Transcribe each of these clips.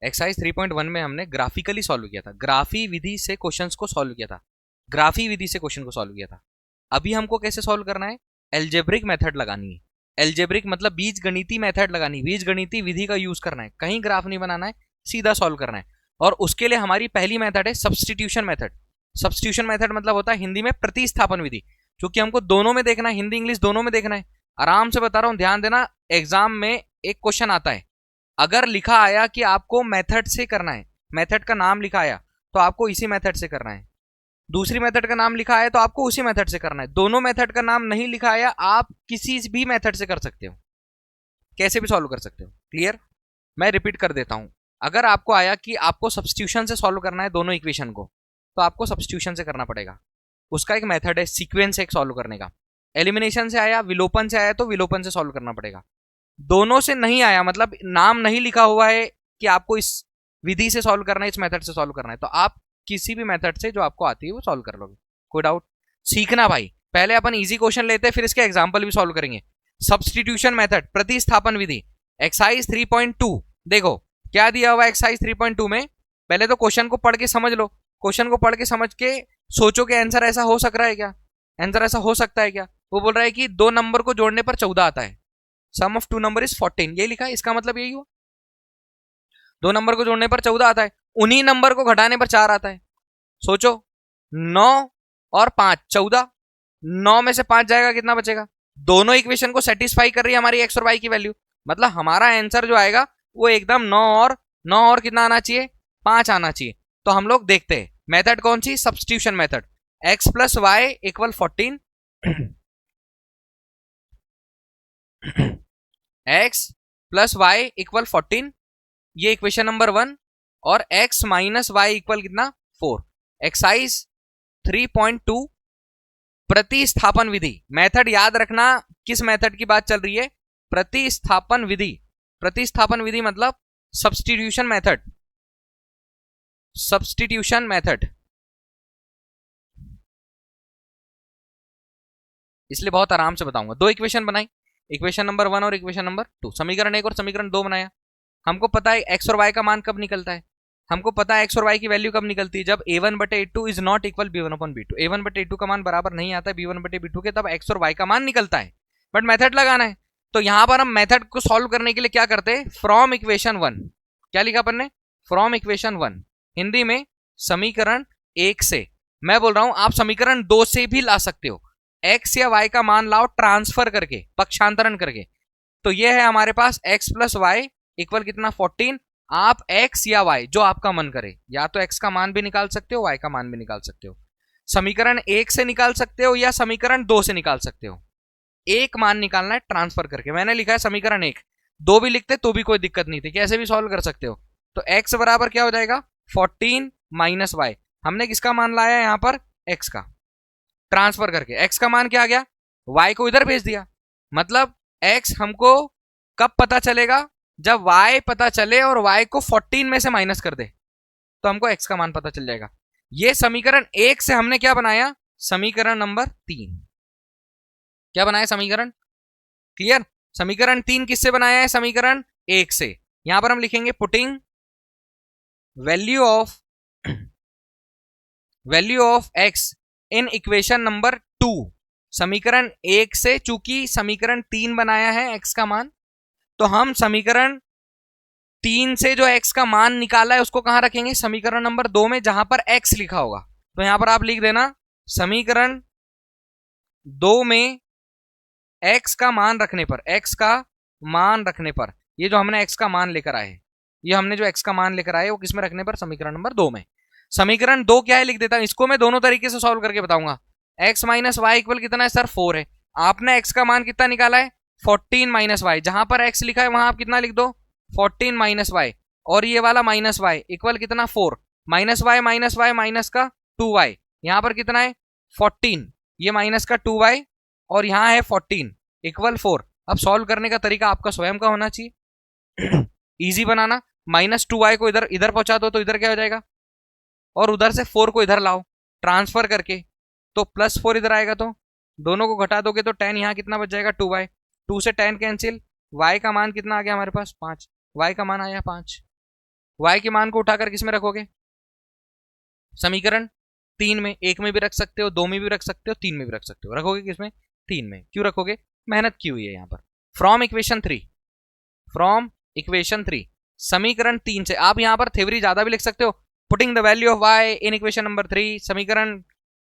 Exercise 3.1 में हमने graphically solve किया था, ग्राफी विधि से क्वेश्चंस को सॉल्व किया था, ग्राफी विधि से क्वेश्चन को सॉल्व किया था। अभी हमको कैसे सॉल्व करना है, एल्जेब्रिक मेथड लगानी है। एल्जेब्रिक मतलब बीज गणितीय मेथड लगानी, बीज गणितीय विधि का यूज करना है, कहीं ग्राफ नहीं बनाना है, सीधा सॉल्व करना है। और उसके लिए हमारी पहली मेथड है सब्सटीट्यूशन मेथड। सब्सटीट्यूशन मेथड मतलब होता है हिंदी में प्रतिस्थापन विधि, क्योंकि हमको दोनों में देखना है, हिंदी इंग्लिश दोनों में देखना है। आराम से बता रहा हूं, ध्यान देना। एग्जाम में एक क्वेश्चन आता है, अगर लिखा आया कि आपको मेथड से करना है, मेथड का नाम लिखा आया तो आपको इसी मेथड से करना है, दूसरी मेथड का नाम लिखा है तो आपको उसी मेथड से करना है, दोनों मेथड का नाम नहीं लिखा आया आप किसी भी मेथड से कर सकते हो, कैसे भी सॉल्व कर सकते हो। क्लियर? मैं रिपीट कर देता हूं, अगर आपको आया कि आपको सब्स्टिट्यूशन से सॉल्व करना है दोनों इक्वेशन को, तो आपको सब्स्टिट्यूशन से करना पड़ेगा, उसका एक मेथड है सीक्वेंस एक सॉल्व करने का। एलिमिनेशन से आया, विलोपन से आया तो विलोपन से सॉल्व करना पड़ेगा। दोनों से नहीं आया मतलब नाम नहीं लिखा हुआ है कि आपको इस विधि से सॉल्व करना है, इस मेथड से सॉल्व करना है, तो आप किसी भी मेथड से जो आपको आती है वो सॉल्व कर लोगे। कोई डाउट? सीखना भाई, पहले अपन इजी क्वेश्चन लेते हैं, फिर इसके एग्जांपल भी सॉल्व करेंगे। सब्स्टिट्यूशन मेथड, प्रतिस्थापन विधि, एक्सरसाइज 3.2 देखो क्या दिया हुआ है। एक्सरसाइज 3.2 में पहले तो क्वेश्चन को पढ़ के समझ लो, क्वेश्चन को पढ़ के समझ के सोचो कि आंसर ऐसा हो सक रहा है क्या, आंसर ऐसा हो सकता है क्या। वो बोल रहा है कि दो नंबर को जोड़ने पर 14 आता है, सम ऑफ टू नंबर इज 14, यही लिखा है, इसका मतलब यही हुआ, दो नंबर को जोड़ने पर 14 आता है, उन्हीं नंबर को घटाने पर 4 आता है। सोचो 9 और 5 14, 9 में से 5 जाएगा, कितना बचेगा। दोनों इक्वेशन को सेटिस्फाई कर रही है हमारी एक्स और वाई की वैल्यू, मतलब हमारा आंसर जो आएगा वो एकदम 9 और कितना आना चाहिए, 5 आना चाहिए। तो हम लोग देखते हैं मेथड कौन सी, substitution method. X plus y equal 14, x plus y equal 14, ये इक्वेशन नंबर 1, और x माइनस वाई इक्वल कितना 4। एक्सरसाइज 3.2 प्रतिस्थापन विधि, मेथड याद रखना किस मेथड की बात चल रही है, प्रतिस्थापन विधि। प्रतिस्थापन विधि मतलब सब्स्टिट्यूशन मेथड, सब्स्टिट्यूशन मेथड, इसलिए बहुत आराम से बताऊंगा। दो इक्वेशन बनाई, इक्वेशन नंबर 1 और इक्वेशन नंबर 2, समीकरण 1 और समीकरण 2 बनाया। हमको पता है एक्स और वाई का मान कब निकलता है, हमको पता है एक्स और वाई की वैल्यू कब निकलती है, जब a1/a2 is not equal b1/b2, a1/a2 का मान बराबर नहीं आता है b1/b2 के, तब एक्स और वाई का मान निकलता है। बट मेथड लगाना है, तो यहां पर हम मेथड को सॉल्व करने के लिए क्या करते हैं, फ्रॉम इक्वेशन 1, क्या लिखा अपन ने, फ्रॉम इक्वेशन 1, हिंदी में समीकरण 1 से। मैं बोल रहा हूं आप समीकरण 2 से भी ला सकते हो, एक्स या वाई का मान लाओ ट्रांसफर करके, पक्षांतरण करके। तो ये है हमारे पास x प्लस वाई इक्वल कितना 14, आप x या y जो आपका मन करे, या तो x का मान भी निकाल सकते हो, y का मान भी निकाल सकते हो, समीकरण 1 से निकाल सकते हो या समीकरण 2 से निकाल सकते हो, एक मान निकालना है ट्रांसफर करके। मैंने लिखा है समीकरण 1, 2 भी लिखते तो भी कोई दिक्कत नहीं थी, कैसे भी सॉल्व कर सकते हो। तो x बराबर क्या हो जाएगा 14 माइनस वाई, हमने किसका मान लाया है यहां पर, x का, ट्रांसफर करके x का मान क्या आ गया, y को इधर भेज दिया। मतलब x हमको कब पता चलेगा, जब y पता चले और y को 14 में से माइनस कर दे, तो हमको x का मान पता चल जाएगा। ये समीकरण 1 से हमने क्या बनाया, समीकरण नंबर 3, क्या बनाया समीकरण, क्लियर। समीकरण 3 किससे बनाया है, समीकरण 1 से। यहां पर हम लिखेंगे putting value of x in equation number 2, समीकरण 1 से, चूंकि समीकरण 3 बनाया है x का मान, तो हम समीकरण 3 से जो x का मान निकाला है उसको कहां रखेंगे, समीकरण नंबर 2 में, जहां पर x लिखा होगा। तो यहां पर आप लिख देना समीकरण 2 में x का मान रखने पर, x का मान रखने पर, ये जो हमने x का मान लेकर आए, ये हमने जो x का मान लेकर आए वो किसमें रखने पर, समीकरण नंबर 2 में। समीकरण 2 क्या है लिख देता हूं, इसको मैं दोनों तरीके से सॉल्व करके बताऊंगा। x माइनस वाई इक्वल कितना है सर 4 है, आपने x का मान कितना निकाला है 14 माइनस वाई, जहां पर x लिखा है वहां आप कितना लिख दो 14 माइनस वाई, और ये वाला माइनस वाई इक्वल कितना 4, माइनस वाई माइनस का 2y, यहां पर कितना है 14, ये माइनस का 2y और यहां है 14 इक्वल 4। अब सॉल्व करने का तरीका आपका स्वयं का होना चाहिए, इजी बनाना, माइनस 2y को इधर इधर पहुंचा दो तो इधर क्या हो जाएगा, और उधर से 4 को इधर लाओ ट्रांसफर करके, तो प्लस 4 इधर आएगा, तो दोनों को घटा दोगे तो 10 यहां कितना बच जाएगा 2y, 2 से 10 कैंसिल, y का मान कितना आ गया हमारे पास 5, y का मान आया 5, y के मान को उठाकर किस में रखोगे, समीकरण 3 में। 1 में भी रख सकते हो, 2 में भी रख सकते हो, 3 में भी रख सकते हो। रखोगे किसमें, 3 में। क्यों रखोगे, मेहनत की हुई है यहाँ पर। फ्रॉम इक्वेशन 3, फ्रॉम इक्वेशन 3 समीकरण 3 से। आप यहाँ पर थ्योरी ज्यादा भी लिख सकते हो, putting the value of y in equation number 3, समीकरण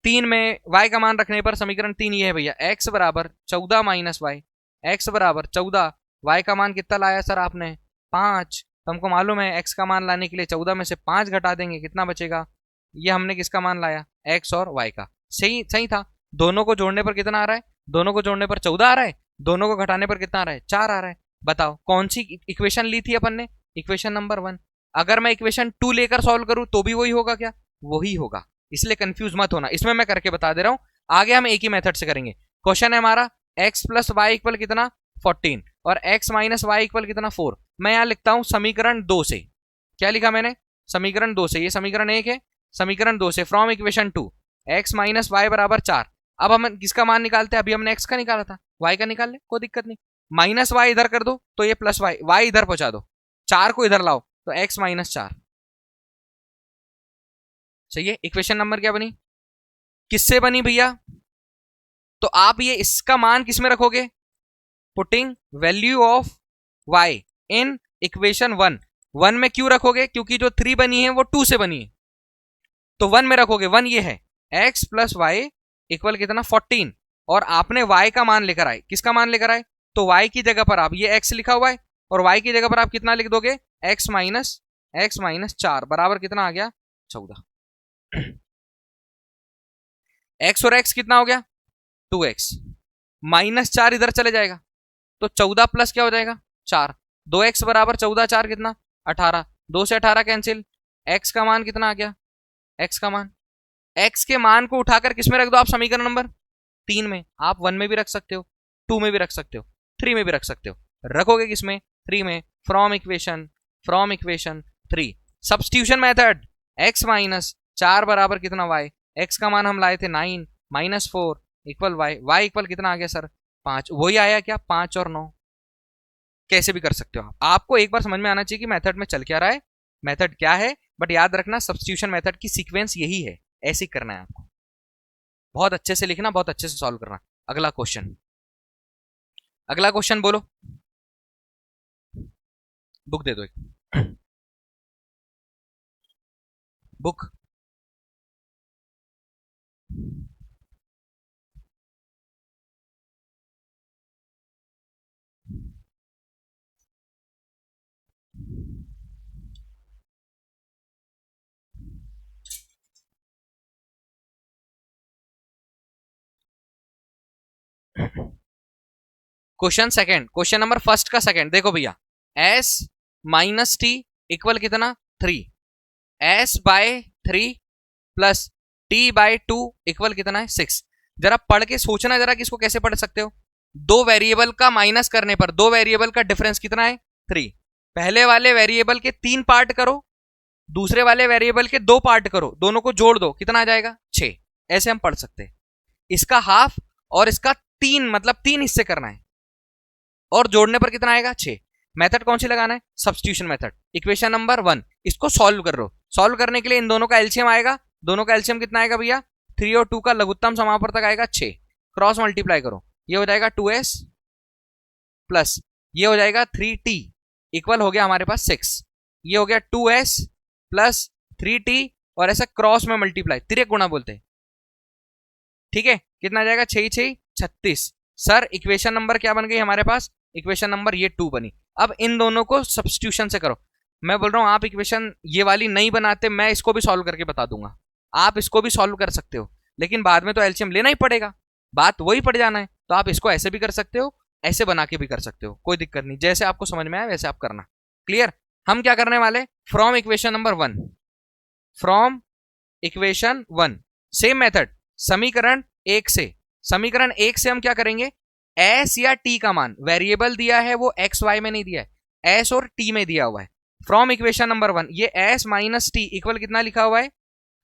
3 में y का मान रखने पर समीकरण 3 ये है भैया, x बराबर 14 माइनस वाई, x बराबर 14, y का मान कितना लाया सर आपने, 5। तो हमको मालूम है x का मान लाने के लिए 14 में से 5 घटा देंगे, कितना बचेगा, ये हमने किसका मान लाया, x और y का। सही सही था। दोनों को जोड़ने पर कितना आ रहा है, दोनों को जोड़ने पर 14 आ रहा है, दोनों को घटाने पर कितना आ रहा है, 4 आ रहा है। बताओ कौन सी इक्वेशन ली थी अपन ने, इक्वेशन नंबर 1। अगर मैं इक्वेशन 2 लेकर सॉल्व करूं तो भी वही होगा क्या, वही होगा। इसलिए कंफ्यूज मत होना, इसमें मैं करके बता दे रहा हूं। आगे हम एक ही मेथड से करेंगे। क्वेश्चन है हमारा x प्लस वाई इक्वल कितना 14 और x माइनस वाई इक्वल कितना 4। मैं यहां लिखता हूं समीकरण 2 से। क्या लिखा मैंने, समीकरण 2 से। ये समीकरण 1 है, समीकरण 2 से from equation 2 x minus y बराबर 4। अब हम किसका मान निकालते हैं, अभी हमने x का निकाला था, y का निकाल ले, कोई दिक्कत नहीं। माइनस वाई इधर कर दो तो ये प्लस वाई, वाई इधर पहुंचा दो, 4 को इधर लाओ तो x माइनस 4। सही है। इक्वेशन नंबर क्या बनी, किससे बनी भैया, तो आप ये इसका मान किस में रखोगे, putting value of y in equation 1। 1 में क्यों रखोगे, क्योंकि जो 3 बनी है वो 2 से बनी है, तो 1 में रखोगे। 1 ये है x प्लस वाई इक्वल कितना 14, और आपने y का मान लेकर आए, किसका मान लेकर आए, तो y की जगह पर आप ये x लिखा हुआ है और y की जगह पर आप कितना लिख दोगे, x माइनस 4 बराबर कितना आ गया 14। x और x कितना हो गया 2x, माइनस 4 इधर चले जाएगा तो 14 प्लस क्या हो जाएगा 4, 2x बराबर 14, 4 कितना 18, 2 से 18 कैंसिल, x का मान कितना आ गया, x का मान, x के मान को उठाकर किसमें रख दो आप, समीकरण नंबर 3 में। आप 1 में भी रख सकते हो, 2 में भी रख सकते हो, 3 में भी रख सकते हो। रखोगे किसमें, 3 में। From equation 3 substitution method, x minus 4 बराबर कितना y, x का मान हम लाए थे 9 माइनस 4 इक्वल y इक्वल कितना आ गया सर 5। वही आया क्या, 5 और 9। कैसे भी कर सकते हो आप, आपको एक बार समझ में आना चाहिए कि मेथड में चल क्या रहा है, मेथड क्या है। बट याद रखना सब्स्टिट्यूशन मेथड की सीक्वेंस यही है, ऐसे ही करना है आपको। बहुत अच्छे से लिखना, बहुत अच्छे से सॉल्व करना। अगला क्वेश्चन, अगला क्वेश्चन बोलो, बुक दे दो एक book. Question second, question number first का सेकंड देखो भैया, s माइनस टी इक्वल कितना 3, s by 3 plus t by 2 equal कितना है 6। जरा पढ़ के सोचना जरा कि इसको कैसे पढ़ सकते हो। दो वेरिएबल का माइनस करने पर दो वेरिएबल का डिफरेंस कितना है 3। पहले वाले वेरिएबल के 3 पार्ट करो, दूसरे वाले वेरिएबल के 2 पार्ट करो, दोनों को जोड़ दो, कितना आ जाएगा 6। ऐसे हम पढ़ सकते हैं। इसका हाफ और इसका 3 मतलब 3 हिस्से करना है और जोड़ने पर कितना आएगा 6। मेथड कौन सी लगाना है, सब्स्टिट्यूशन मेथड। इक्वेशन नंबर 1 इसको सॉल्व कर लो। सॉल्व करने के लिए इन दोनों का एलसीएम आएगा, दोनों का एलसीएम कितना आएगा भैया 3 और 2 का लघुत्तम समापवर्तक आएगा 6। क्रॉस मल्टीप्लाई करो, ये हो जाएगा 2s प्लस ये हो जाएगा 3t इक्वल हो गया हमारे पास 6। ये हो गया 2s प्लस 3t और ऐसा क्रॉस में मल्टीप्लाई, तिरक गुणा बोलते हैं। ठीक है, कितना आ जाएगा 6 6 36। सर इक्वेशन नंबर क्या बन गई हमारे पास, इक्वेशन नंबर ये 2 बनी। अब इन दोनों को सब्स्टिट्यूशन से करो। मैं बोल रहा हूं आप इक्वेशन ये वाली नहीं बनाते, मैं इसको भी सॉल्व करके बता दूंगा, आप इसको भी सॉल्व कर सकते हो, लेकिन बाद में तो एलसीएम लेना ही पड़ेगा, बात वही पड़ जाना है। तो आप इसको ऐसे भी कर सकते हो, ऐसे बना के भी कर सकते हो, कोई दिक्कत नहीं, जैसे आपको समझ में आए वैसे आप करना। क्लियर। हम क्या करने वाले, from equation number 1, from equation 1 same method, समीकरण 1 से, समीकरण 1 से हम क्या करेंगे, s या t का मान, वेरिएबल दिया है वो x y में नहीं दिया है, s और t में दिया हुआ है। फ्रॉम इक्वेशन नंबर 1 ये s माइनस टी इक्वल कितना लिखा हुआ है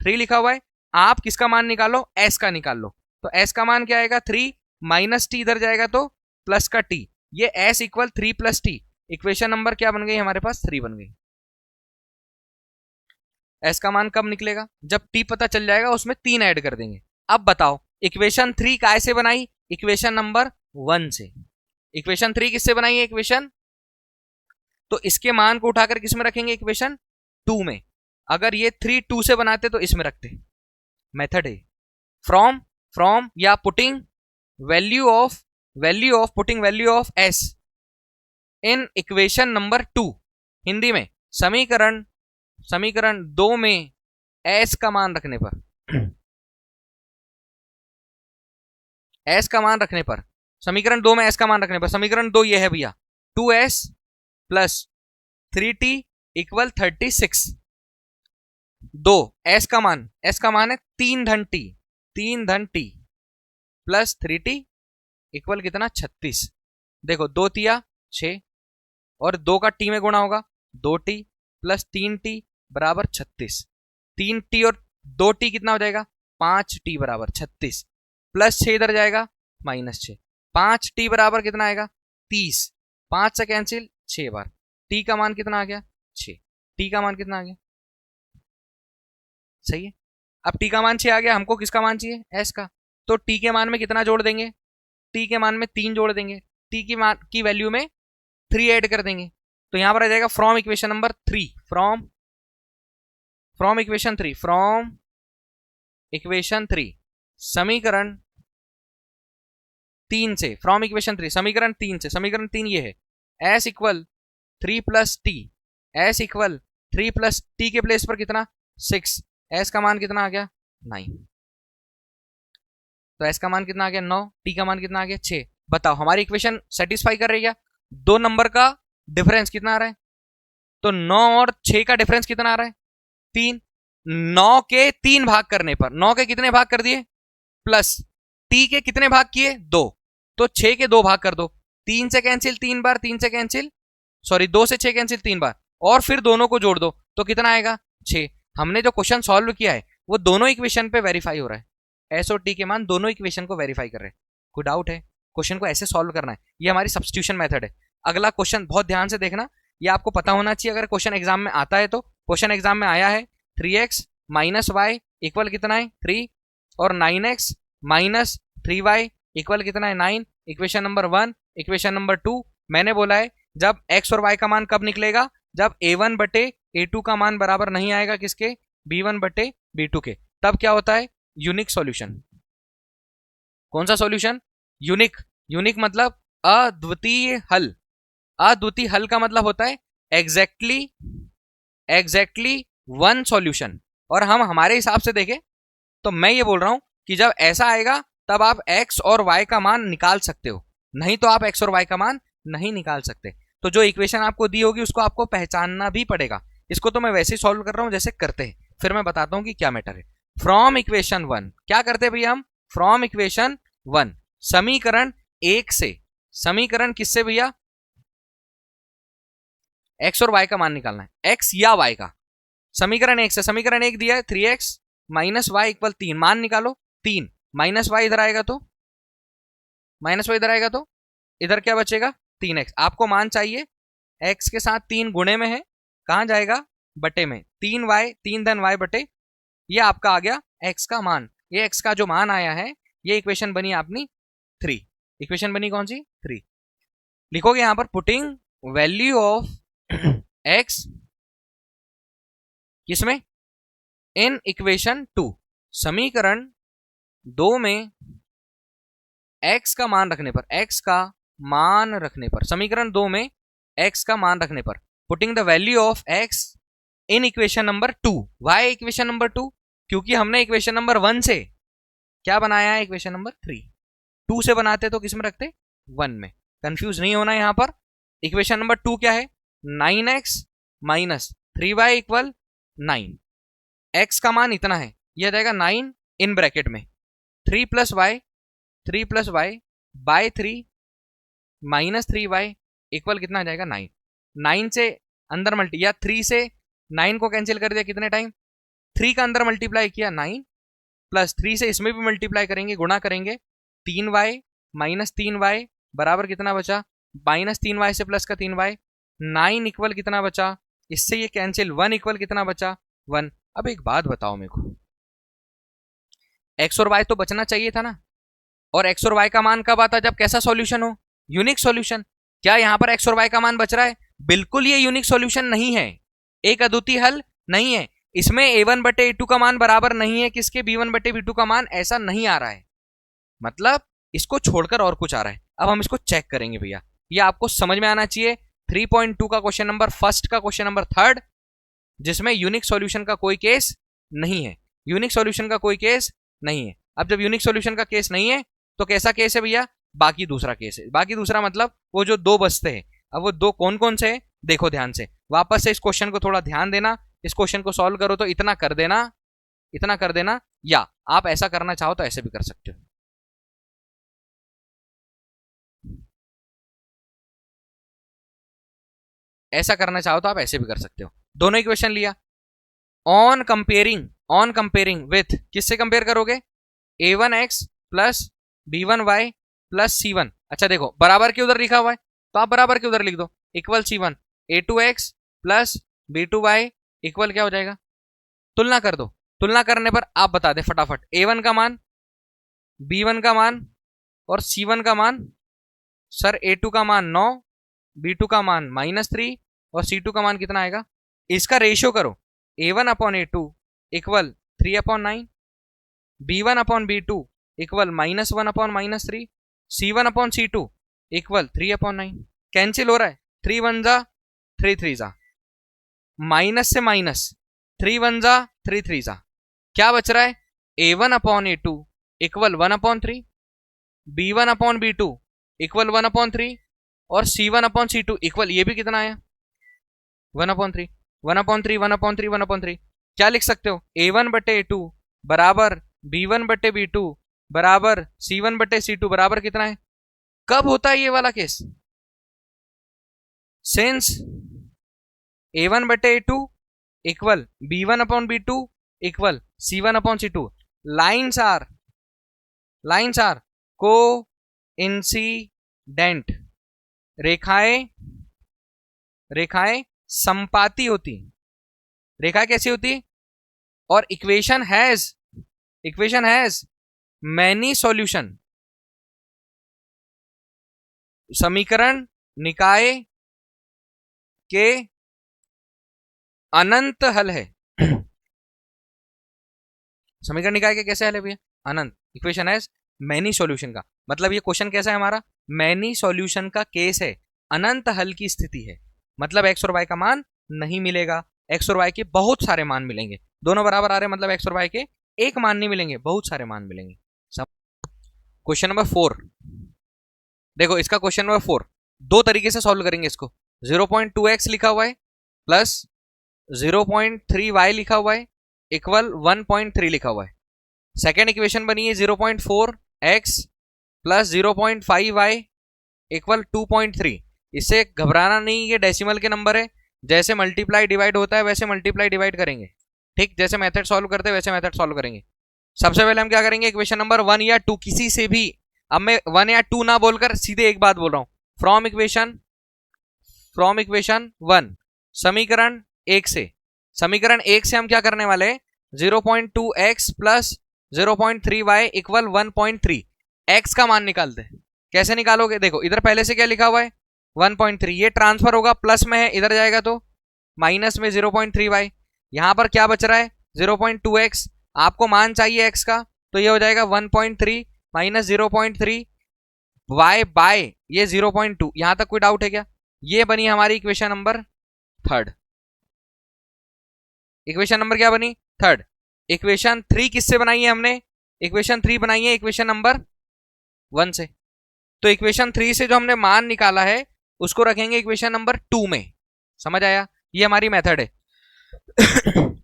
3 लिखा हुआ है। आप किसका मान निकालो, s का निकाल लो। तो s का मान क्या आएगा 3 माइनस टी इधर जाएगा तो प्लस का t, ये s equal 3 plus T. Equation number क्या बन गई हमारे पास 3 बन गई। एस का मान कब निकलेगा? जब टी पता चल जाएगा, उसमें 3 ऐड कर देंगे। अब बताओ इक्वेशन 3 काय से बनाई? इक्वेशन नंबर 1 से। इक्वेशन 3 किससे बनाई है इक्वेशन? तो इसके मान को उठाकर किस में रखेंगे? इक्वेशन 2 में। अगर ये 3 2 से बनाते तो इसमें रखते। मेथड है फ्रॉम या putting value of putting value of S in equation number 2। Hindi में समीकरण 2 में एस का मान रखने पर एस का मान रखने पर समीकरण 2 में एस का मान रखने पर समीकरण 2 ये है भैया 2s plus 3t equal 36। 2 S का मान है 3 धन टी प्लस 3t इक्वल कितना? 36। देखो 2 तिया 6 और 2 का टी में गुणा होगा 2t प्लस 3t बराबर 36। 3t और 2t कितना हो जाएगा? 5t बराबर 36 प्लस 6 इधर जाएगा -6। 5t बराबर कितना आएगा? 30। 5 से कैंसिल 6 बार। t का मान कितना आ गया? 6। t का मान कितना आ गया? सही है। अब t का मान 6 आ गया, हमको किसका मान चाहिए? s का। तो t के मान में कितना जोड़ देंगे? t के मान में 3 जोड़ देंगे। t की मान की वैल्यू में 3 ऐड कर देंगे। तो यहां पर आ जाएगा from equation number 3 from equation 3 समीकरण 3 से समीकरण 3 ये है s equal 3 plus T. s equal 3 plus T के प्लेस पर कितना? 6। s का मान कितना आ गया? 9। तो s का मान कितना आ गया? 9। t का मान कितना आ गया? 6। बताओ हमारी इक्वेशन सेटिस्फाई कर रही है? दो नंबर का डिफरेंस कितना आ रहा है? तो 9 और 6 का डिफरेंस कितना आ रहा है? 3। 9 के 3 भाग करने पर 9 के कितने भाग कर दिए? प्लस t के कितने भाग किए? 2। तो 6 के 2 भाग कर दो। 3 से कैंसिल 3 बार, 2 से 6 कैंसिल 3 बार और फिर दोनों को जोड़ दो तो कितना आएगा? 6। हमने जो क्वेश्चन सॉल्व किया है वो दोनों इक्वेशन पे वेरीफाई हो रहा है। एस और टी के मान दोनों इक्वेशन को वेरीफाई कर रहे हैं। कोई डाउट है? क्वेश्चन को ऐसे सॉल्व करना है, ये हमारी सब्स्टिट्यूशन मेथड है। अगला क्वेश्चन बहुत ध्यान से देखना, ये आपको पता होना चाहिए अगर क्वेश्चन एग्जाम में आता है तो। क्वेश्चन एग्जाम में आया है 3x माइनस वाई इक्वल कितना है? 3 और 9x माइनस 3y इक्वल कितना है? 9। Equation number 1। इक्वेशन नंबर 2 मैंने बोला है जब x और y का मान कब निकलेगा? जब a1 बटे a2 का मान बराबर नहीं आएगा किसके? b1 बटे b2 के। तब क्या होता है? Unique solution. कौन सा सॉल्यूशन? यूनिक मतलब अद्वितीय हल। अद्वितीय हल का मतलब होता है एग्जैक्टली वन सॉल्यूशन। और हम हमारे हिसाब से देखें तो मैं ये बोल रहा हूं कि जब ऐसा आएगा तब आप x और y का मान निकाल सकते हो, नहीं तो आप x और y का मान नहीं निकाल सकते। तो जो इक्वेशन आपको दी होगी उसको आपको पहचानना भी पड़ेगा। इसको तो मैं वैसे ही सॉल्व कर रहा हूं जैसे करते हैं, फिर मैं बताता हूं कि क्या मैटर है। फ्रॉम इक्वेशन 1 क्या करते हैं भैया हम? फ्रॉम इक्वेशन 1 समीकरण 1 से, समीकरण किससे भैया? x और y का मान निकालना है, x या y का। समीकरण 1 से, समीकरण 1 दिया है 3x माइनस वाई इक्वल 3। मान निकालो 3 माइनस वाई इधर आएगा तो इधर क्या बचेगा? 3x। आपको मान चाहिए x के साथ 3 गुणे में है, कहां जाएगा? बटे में। 3y 3 धन y बटे, ये आपका आ गया x का मान। ये x का जो मान आया है ये इक्वेशन बनी अपनी 3। इक्वेशन बनी कौन सी? 3। लिखोगे यहां पर पुटिंग वैल्यू ऑफ x किसमें? इन इक्वेशन 2 समीकरण 2 में x का मान रखने पर, समीकरण 2 में x का मान रखने पर putting the value of x in equation number 2। Why equation number 2? क्योंकि हमने इक्वेशन नंबर 1 से क्या बनाया है? Equation number 3। 2 से बनाते तो किस में रखते? 1 में। कंफ्यूज नहीं होना यहां पर। इक्वेशन नंबर 2 क्या है? 9x minus 3y equal 9। x का मान इतना है, यह जाएगा 9 इन ब्रैकेट में 3 plus y by 3 minus 3y equal कितना आ जाएगा? 9। 9 से अंदर मल्टी या 3 से 9 को कैंसिल कर दिया कितने टाइम? 3 का अंदर मल्टीप्लाई किया 9 प्लस 3 से इसमें भी मल्टीप्लाई करेंगे, गुणा करेंगे 3y माइनस 3y बराबर कितना बचा? माइनस 3y से प्लस का 3y। 9 इक्वल कितना बचा? इससे ये कैंसिल 1 इक्वल कितना बचा? 1। अब एक बात बताओ मेरे को, एक्स और वाई तो बचना चाहिए था ना, और एक्स और वाई का मान कब आता जब कैसा सॉल्यूशन हो, यूनिक सॉल्यूशन। क्या यहां पर एक्स और वाई का मान बच रहा है? बिल्कुल ये यूनिक सॉल्यूशन नहीं है, एक अद्वितीय हल नहीं है। इसमें a1 बटे a2 का मान बराबर नहीं है किसके, b1 बटे b2 का मान, ऐसा नहीं आ रहा है। मतलब इसको छोड़कर और कुछ आ रहा है। अब हम इसको चेक करेंगे भैया, ये आपको समझ में आना चाहिए। 3.2 का क्वेश्चन नंबर फर्स्ट का क्वेश्चन नंबर थर्ड, जिसमें यूनिक सॉल्यूशन का कोई केस नहीं है, यूनिक सॉल्यूशन का कोई केस नहीं है। अब जब यूनिक सॉल्यूशन का केस नहीं है तो कैसा केस है भैया, बाकी दूसरा केस है। बाकी दूसरा मतलब वो जो दो बचते हैं, अब वो दो कौन कौन से हैं, देखो ध्यान से, वापस से इस क्वेश्चन को थोड़ा ध्यान देना। इस क्वेश्चन को सॉल्व करो तो इतना कर देना, इतना कर देना, या आप ऐसा करना चाहो तो ऐसे भी कर सकते हो। ऐसा करना चाहो तो आप ऐसे भी कर सकते हो। दोनों इक्वेशन लिया, ऑन कंपेयरिंग विथ, किससे कंपेयर करोगे, a1x plus b1y plus c1। अच्छा देखो बराबर के उधर लिखा हुआ है तो आप बराबर के उधर लिख दो, equal c1, a2x plus b2y equal क्या हो जाएगा, तुलना कर दो। तुलना करने पर आप बता दे फटाफट, a1 का मान, b1 का मान और c1 का मान। सर a2 का मान 9, b2 का मान -3 और c2 का मान कितना आएगा, इसका रेशियो करो, a1 upon a2 equal 3/9, b1 upon b2 equal -1 upon -3, c1 upon c2 equal 3/9। Cancel हो रहा है, 3 1 जा 3 3 जा, माइनस से माइनस, 3 1 जा 3 3 जा, क्या बच रहा है, a1 upon a2 equal 1/3, b1 upon b2 equal 1/3 और c1 अपॉन c2 इक्वल ये भी कितना आया, 1/3, 1/3, 1/3, 1/3। क्या लिख सकते हो, a1 बटे a2 बराबर b1 बटे b2 बराबर c1 बटे c2 बराबर कितना है। कब होता है ये वाला केस, सिंस a1 बटे a2 equal b1 upon b2 equal c1 upon c2, lines are coincident, रेखाएं संपाती होती, रेखा कैसी होती, और इक्वेशन हैज मैनी सॉल्यूशन, समीकरण निकाय के अनंत हल है। समीकरण निकाय के कैसे हल है भैया, अनंत। इक्वेशन हैज मैनी सॉल्यूशन का मतलब ये क्वेश्चन कैसा है हमारा, मैनी सॉल्यूशन का केस है, अनंत हल की स्थिति है। मतलब एक्स और वाई का मान नहीं मिलेगा, एक्स और वाई के बहुत सारे मान मिलेंगे, दोनों बराबर आ रहे हैं, मतलब एक्स और वाई के एक मान नहीं मिलेंगे, बहुत सारे मान मिलेंगे। क्वेश्चन नंबर 4 देखो, इसका क्वेश्चन नंबर 4 दो तरीके से सॉल्व करेंगे इसको। 0.2x लिखा हुआ है प्लस 0.3y लिखा हुआ है इक्वल 1.3 लिखा हुआ है। सेकेंड इक्वेशन बनी है 0.4x प्लस 0.5y इक्वल 2.3। इससे घबराना नहीं, ये डेसिमल के नंबर है, जैसे मल्टीप्लाई डिवाइड होता है वैसे मल्टीप्लाई डिवाइड करेंगे, ठीक, जैसे मेथड सॉल्व करते हैं वैसे मेथड सॉल्व करेंगे। सबसे पहले हम क्या करेंगे, इक्वेशन नंबर 1 या 2 किसी से भी, अब मैं 1 या 2 ना बोलकर सीधे एक बात बोल रहा हूं, फ्रॉम इक्वेशन 1 समीकरण 1 से, समीकरण 1 से हम क्या करने वाले हैं, 0.2x plus 0.3y equal 1.3, x का मान निकालते हैं। कैसे निकालोगे, देखो इधर पहले से क्या लिखा हुआ है 1.3, ये ट्रांसफर होगा, प्लस में है इधर जाएगा तो माइनस में 0.3y, यहां पर क्या बच रहा है 0.2x, आपको मान चाहिए x का तो ये हो जाएगा 1.3 माइनस 0.3 y बाय ये 0.2। यहां तक कोई डाउट है क्या, ये बनी हमारी equation number third. Equation number क्या बनी, थर्ड। इक्वेशन 3 किससे बनाई है हमने, इक्वेशन 3 बनाई है इक्वेशन नंबर 1 से। तो इक्वेशन 3 से जो हमने मान निकाला है उसको रखेंगे इक्वेशन नंबर 2 में, समझ आया, ये हमारी मेथड है।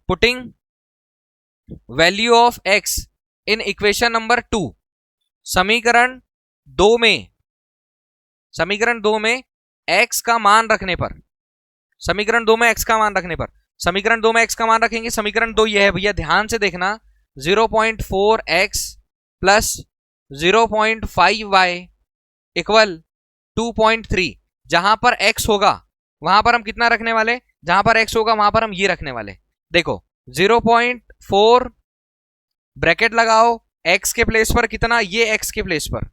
Putting value of x in equation number 2, समीकरण 2 में x का मान रखने पर, समीकरण 2 में x का मान रखने पर, समीकरण 2 में x का मान रखेंगे, समीकरण 2 ये है भैया, ध्यान से देखना, 0.4x प्लस 0.5y इक्वल 2.3। जहां पर x होगा वहां पर हम कितना रखने वाले, जहां पर x होगा वहां पर हम ये रखने वाले। देखो 0.4 ब्रैकेट लगाओ, x के प्लेस पर कितना, ये x के प्लेस पर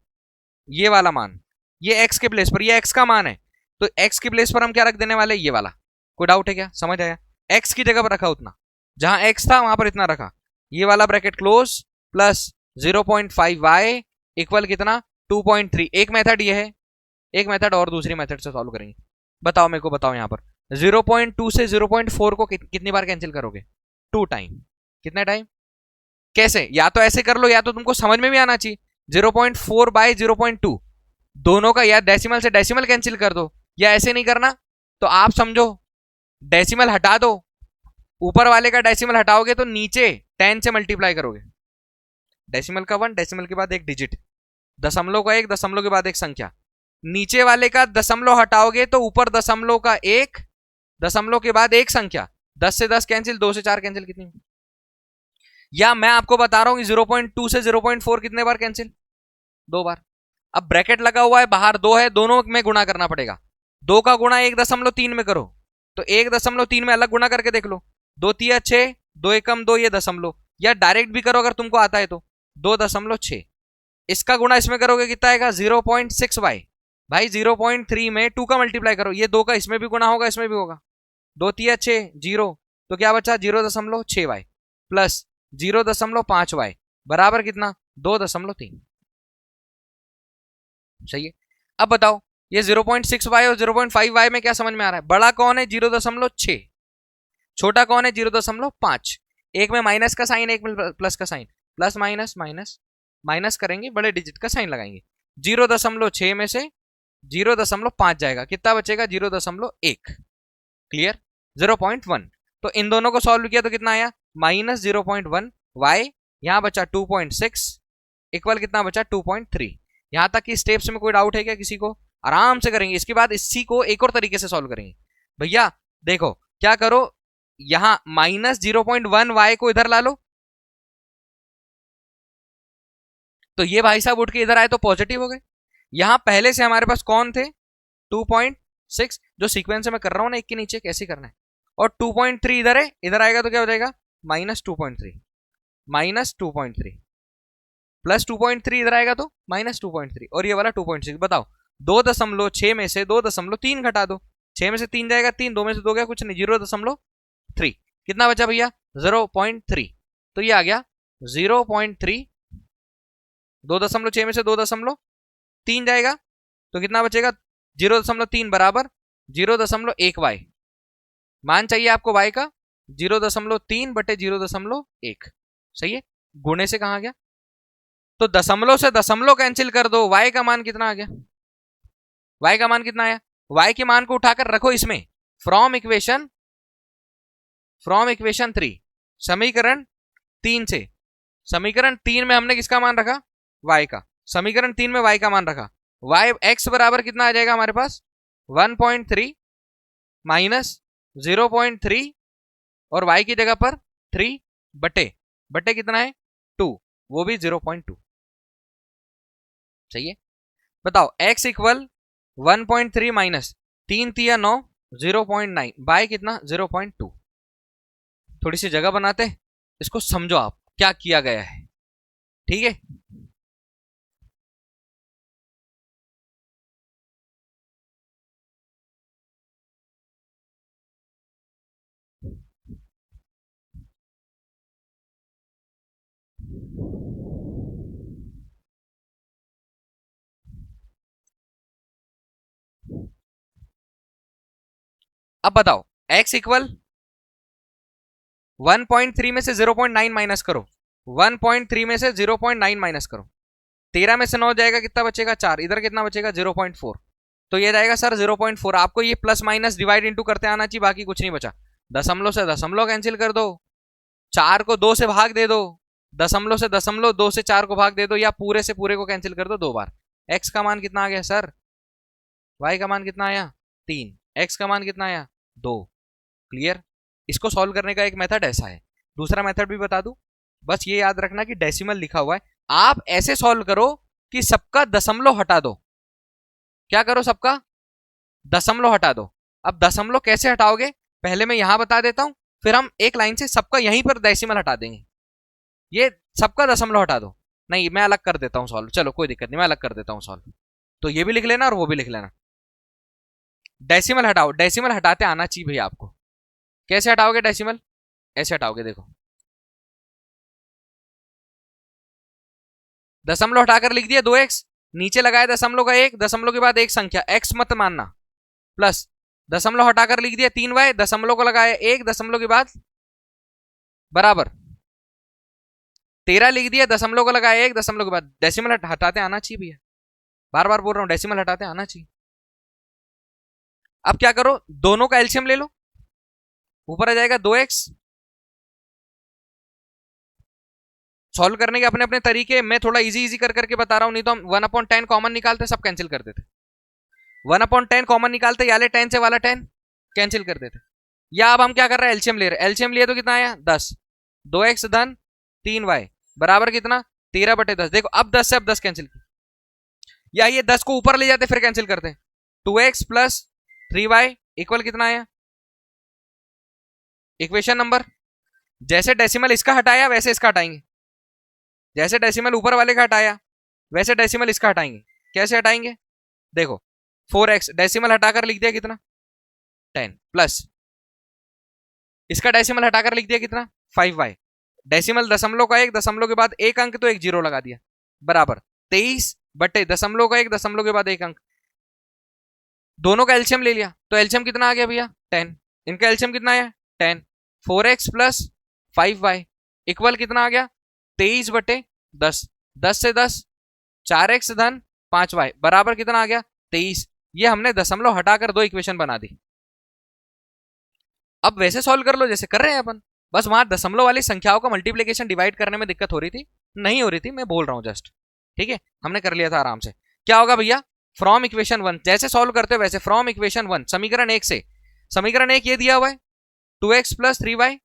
ये वाला मान, ये x के प्लेस पर ये x का मान है, तो x के प्लेस पर हम क्या रख देने वाले, ये वाला। कोई डाउट है क्या, समझ आया? x की जगह पर रखा उतना, जहां x था वहां पर इतना रखा, ये वाला bracket close, plus 0.5y equal कितना, 2.3। एक मेथड ये है, एक मेथड और दूसरी मेथड से सॉल्व करेंगे। बताओ मेरे को, बताओ यहां पर 0.2 से 0.4 को कितनी बार कैंसिल करोगे, 2 टाइम। कितने टाइम, कैसे, या तो ऐसे कर लो, या तो तुमको समझ में भी आना चाहिए, 0.4 बाय 0.2 दोनों का या डेसिमल से डेसिमल कैंसिल कर दो, या ऐसे नहीं करना तो आप समझो डेसिमल हटा दो, ऊपर वाले का डेसिमल हटाओगे तो नीचे 10 से मल्टीप्लाई करोगे, डेसिमल का 1, डेसिमल के बाद एक डिजिट, दशमलव का 1, दशमलव के बाद एक संख्या, नीचे वाले का दशमलव हटाओगे तो ऊपर दशमलव का 1, दशमलव के बाद एक संख्या, 10 से 10 कैंसिल, 2 से 4 कैंसिल, कितनी, या मैं आपको बता रहा हूं कि 0.2 से 0.4 कितने बार कैंसिल, 2 बार। अब ब्रैकेट लगा हुआ है, बाहर 2 है, दोनों में गुणा करना पड़ेगा, 2 का गुणा 1.3 में करो, तो 1.3 में अलग गुणा करके देख लो, 2 तिया 6, 2 एकम 2, ये दशमलव, या डायरेक्ट भी करो अगर तुमको आता है तो 2.6, इसका गुणा इसमें करोगे कितना आएगा, 0.6y। भाई 0.3 में 2 का मल्टीप्लाई करो, ये 2 का इसमें भी गुणा होगा, इसमें भी होगा, 2 तिया 6, 0, तो क्या बचा 0.6y प्लस 0.5y बराबर कितना, 2.3। सही है। अब बताओ ये 0.6y और 0.5y में क्या समझ में आ रहा है, बड़ा कौन है 0.6, छोटा कौन है 0.5, एक में माइनस का साइन, एक में प्लस का sign, plus minus minus minus करेंगे, बड़े डिजिट का साइन लगाएंगे, 0.6 में से 0.5 जाएगा, कितना बचेगा 0.1, क्लियर, 0.1। तो इन दोनों को सॉल्व किया तो कितना आया, -0.1 y, यहां बचा 2.6 इक्वल कितना बचा 2.3। यहां तक कि स्टेप्स में कोई डाउट है क्या किसी को, आराम से करेंगे। इसके बाद इसी को एक और तरीके से सॉल्व करेंगे। भैया देखो क्या करो, यहां -0.1 y को इधर ला लो, तो ये भाई साहब उठ के इधर आए तो पॉजिटिव हो गए। यहां पहले से हमारे पास कौन थे 2.6, जो सीक्वेंस में कर रहा हूं ना एक के नीचे, कैसे करना है, और 2.3 इधर है, इधर आएगा तो क्या हो जाएगा -2.3 प्लस 2.3 इधर आएगा तो -2.3, और ये वाला 2.6। बताओ 2.6 में से 2.3 घटा दो, 6 में से 3 जाएगा 3, 2 में से 2 गया कुछ नहीं, 0.3, कितना बचा भैया 0.3, तो ये आ गया 0.3, 2.6 में से 2.3 जाएगा तो कितना बचेगा 0.3 बराबर 0.1 y, मान चाहिए आपको y का 0.3 बटे 0.1, सही है। गुणे से कहां गया, तो दशमलव से दशमलव कैंसिल कर दो, y का मान कितना आ गया, y का मान कितना आया, y के मान को उठाकर रखो इसमें, फ्रॉम इक्वेशन 3, समीकरण 3 से, समीकरण 3 में हमने किसका मान रखा, y का, समीकरण 3 में y का मान रखा, y x बराबर कितना आ जाएगा हमारे पास 1.3 माइनस 0.3, और y की जगह पर 3 बटे कितना है 2, वो भी 0.2, सही है। बताओ x इक्वल 1.3 माइनस 3 तिया 9, 0.9 बाय कितना 0.2। थोड़ी सी जगह बनाते, इसको समझो आप क्या किया गया है, ठीक है। अब बताओ x इक्वल 1.3 में से 0.9 माइनस करो, 1.3 में से 0.9 माइनस करो, 13 में से 9 जाएगा कितना बचेगा 4, इधर कितना बचेगा 0.4, तो ये जाएगा सर 0.4। आपको ये प्लस माइनस डिवाइड इनटू करते आना चाहिए, बाकी कुछ नहीं बचा। दशमलव से दशमलव कैंसिल कर दो, 4 को 2 से भाग दे दो, दशमलव से दशमलव 2 से 4 को भाग दे दो, या पूरे से पूरे को कैंसिल कर दो 2 बार। x का मान कितना आ गया सर, y का मान कितना आया 3, x का मान कितना आया 2, क्लियर। इसको सॉल्व करने का एक मेथड ऐसा है, दूसरा मेथड भी बता दूं, बस ये याद रखना कि डेसिमल लिखा हुआ है, आप ऐसे सॉल्व करो कि सबका दशमलव हटा दो। क्या करो, सबका दशमलव हटा दो। अब दशमलव कैसे हटाओगे, पहले मैं यहां बता देता हूं, फिर हम एक लाइन से सबका यहीं पर डेसिमल हटा देंगे, ये सबका दशमलव हटा दो। नहीं, मैं अलग कर देता हूं सॉल्व, चलो कोई दिक्कत नहीं, मैं अलग कर देता हूं सॉल्व। तो ये भी लिख लेना और वो भी लिख लेना। डेसिमल हटाओ, डेसिमल हटाते आना चाहिए भैया आपको। कैसे हटाओगे डेसिमल? ऐसे हटाओगे, देखो दशमलव हटाकर लिख दिया 2x, नीचे लगाया दशमलव का एक, दशमलव के बाद एक संख्या x मत मानना, प्लस दशमलव हटाकर लिख दिया 3y, दशमलव को लगाया एक, दशमलव के बाद बराबर 13 लिख दिया, दशमलव को लगाया एक, दशमलव के बाद डेसिमल हटाते आना चाहिए भैया, बार बार बोल रहा हूं डेसिमल हटाते आना चाहिए। अब क्या करो, दोनों का एलसीएम ले लो, ऊपर आ जाएगा 2x। सॉल्व करने के अपने अपने तरीके, मैं थोड़ा इजी इजी कर करके बता रहा हूं, नहीं तो हम 1/10 कॉमन निकालते सब कैंसिल कर देते। 1/10 कॉमन निकालते, याले 10 से वाला 10 कैंसिल कर देते। या अब हम क्या कर रहे हैं, एलसीएम ले रहे हैं। एलसीएम लिए तो कितना आया 10, 2x धन 3y बराबर कितना 13/10। देखो अब 10 से अब 10 कैंसिल किया, या ये 10 को ऊपर ले जाते फिर कैंसिल करते। 2x प्लस 3y इक्वल कितना आया, इक्वेशन नंबर, जैसे डेसिमल इसका हटाया वैसे इसका हटाएंगे, जैसे डेसिमल ऊपर वाले का हटाया वैसे डेसिमल इसका हटाएंगे। कैसे हटाएंगे, देखो 4x डेसिमल हटाकर लिख दिया कितना 10, प्लस इसका डेसिमल हटाकर लिख दिया कितना 5y, डेसिमल दशमलव का एक, दशमलव के बाद एक अंक तो एक जीरो लगा दिया, बराबर 23 बटे दशमलव का एक, दशमलव के बाद एक अंक, दोनों का एलसीएम ले लिया तो एलसीएम कितना आ गया भैया 10, इनका एलसीएम कितना आया 10, 4x प्लस 5y इक्वल कितना आ गया 23 बटे 10, 10 से 10 4x धन 5y बराबर कितना आ गया 23। ये हमने दशमलव हटाकर दो इक्वेशन बना दी। अब वैसे सॉल्व कर लो जैसे कर रहे हैं अपन, बस वहां दशमलव वाली संख्याओं का मल्टीप्लिकेशन डिवाइड करने में दिक्कत हो रही थी, नहीं हो रही थी, मैं बोल रहा हूं जस्ट, ठीक है, हमने कर लिया था आराम से। क्या होगा भैया, फ्रॉम इक्वेशन 1 जैसे सॉल्व करते हो वैसे, फ्रॉम इक्वेशन 1 समीकरण 1 से, समीकरण 1 ये दिया हुआ है 2x प्लस 3y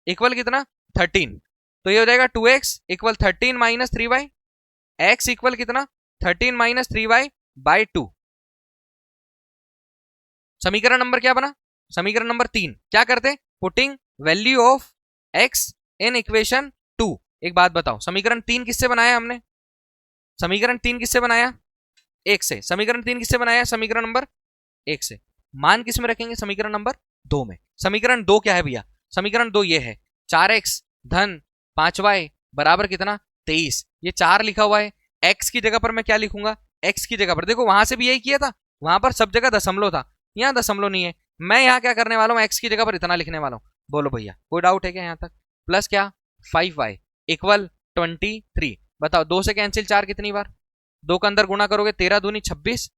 इक्वल कितना 13, तो ये हो जाएगा 2x equal 13 minus 3y, x equal कितना 13 माइनस 3y बाई 2। समीकरण नंबर क्या बना, समीकरण नंबर 3। क्या करते, putting value of x in equation 2। एक बात बताओ, समीकरण 3 किससे बनाया हमने, समीकरण 3 किससे बनाया 1 से, समीकरण 3 किससे बनाया समीकरण नंबर 1 से, मान किस में रखेंगे समीकरण नंबर 2 में। समीकरण 2 क्या है भैया, समीकरण 2 ये है 4x धन 5y बराबर कितना 23, ये 4 लिखा हुआ है, x की जगह पर मैं क्या लिखूंगा, x की जगह पर देखो वहां से भी यही किया था, वहां पर सब जगह दशमलव था, यहाँ दशमलव नहीं है, मैं यहाँ क्या करने वाला हूँ x की जगह पर इतना लिखने वाला हूँ। बोलो भैया कोई डाउट है क्या यहाँ तक, प्लस क्या 5y इक्वल 23, बताओ 2 से कैंसिल 4 कितनी बार, 2 का अंदर गुणा करोगे 13 दूनी 26,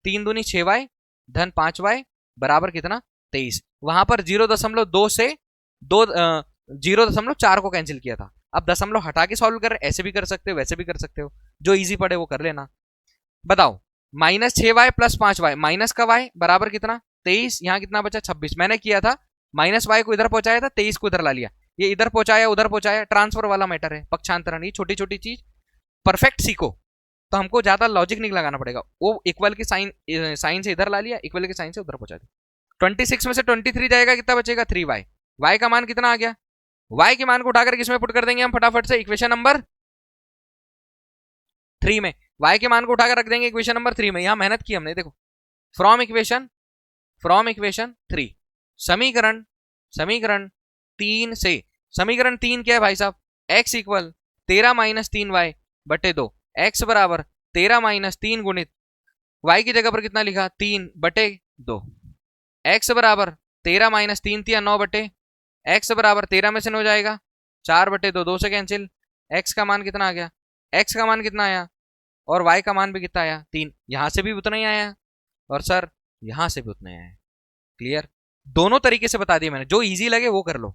3 दूनी 6y धन 5y बराबर कितना 23। वहां पर 0.2 से 0.4 को कैंसिल किया था। अब दशमलव हटा के सॉल्व कर, ऐसे भी कर सकते हो वैसे भी कर सकते हो, जो इजी पड़े वो कर लेना। बताओ minus 6y plus 5y, minus का y बराबर कितना 23, यहाँ कितना बचा 26, मैंने किया था माइनस y को इधर पहुंचाया था, 23 को इधर ला लिया, ये इधर पहुंचाया उधर पहुंचाया, ट्रांसफर वाला मैटर है, पक्षांतरण, ये छोटी छोटी चीज परफेक्ट सीखो तो हमको ज्यादा लॉजिक नहीं लगाना पड़ेगा। वो इक्वल के साइन से इधर ला लिया, इक्वल के साइन से उधर पहुंचा दिया। 26 में से 23 जाएगा, कितना बचेगा 3y, y का मान कितना आ गया, y के मान को उठाकर किसमें पुट कर देंगे हम फटाफट से, इक्वेशन नंबर 3 में, y के मान को उठाकर रख देंगे इक्वेशन नंबर 3 में। यहां मेहनत की हमने, देखो फ्रॉम इक्वेशन 3 समीकरण 3 से, समीकरण 3 क्या है भाई साहब, x इक्वल 13 माइनस 3y बटे 2, x बराबर 13 माइनस 3 गुणित y की जगह पर कितना लिखा 3 बटे 2, x बराबर 13 माइनस 3 3 9 बटे, x बराबर 13 में से 9 जाएगा 4 बटे 2, 2 से कैंसिल, x का मान कितना आ गया, x का मान कितना आया और y का मान भी कितना आया 3, यहां से भी उतना ही आया और सर यहां से भी उतना ही आया। क्लियर, दोनों तरीके से बता दिए मैंने, जो इजी लगे वो कर लो,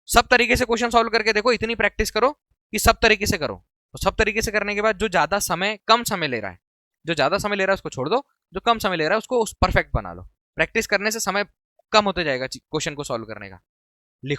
सब तरीके से क्वेश्चन सॉल्व करके देखो, इतनी प्रैक्टिस करो कि सब तरीके से करो, तो सब तरीके से करने के बाद जो ज्यादा समय कम समय ले रहा है, जो ज्यादा समय ले रहा है उसको छोड़ दो, जो कम समय ले रहा है उसको परफेक्ट बना लो। प्रैक्टिस करने से समय कम होते जाएगा क्वेश्चन को सॉल्व करने का। लिखो।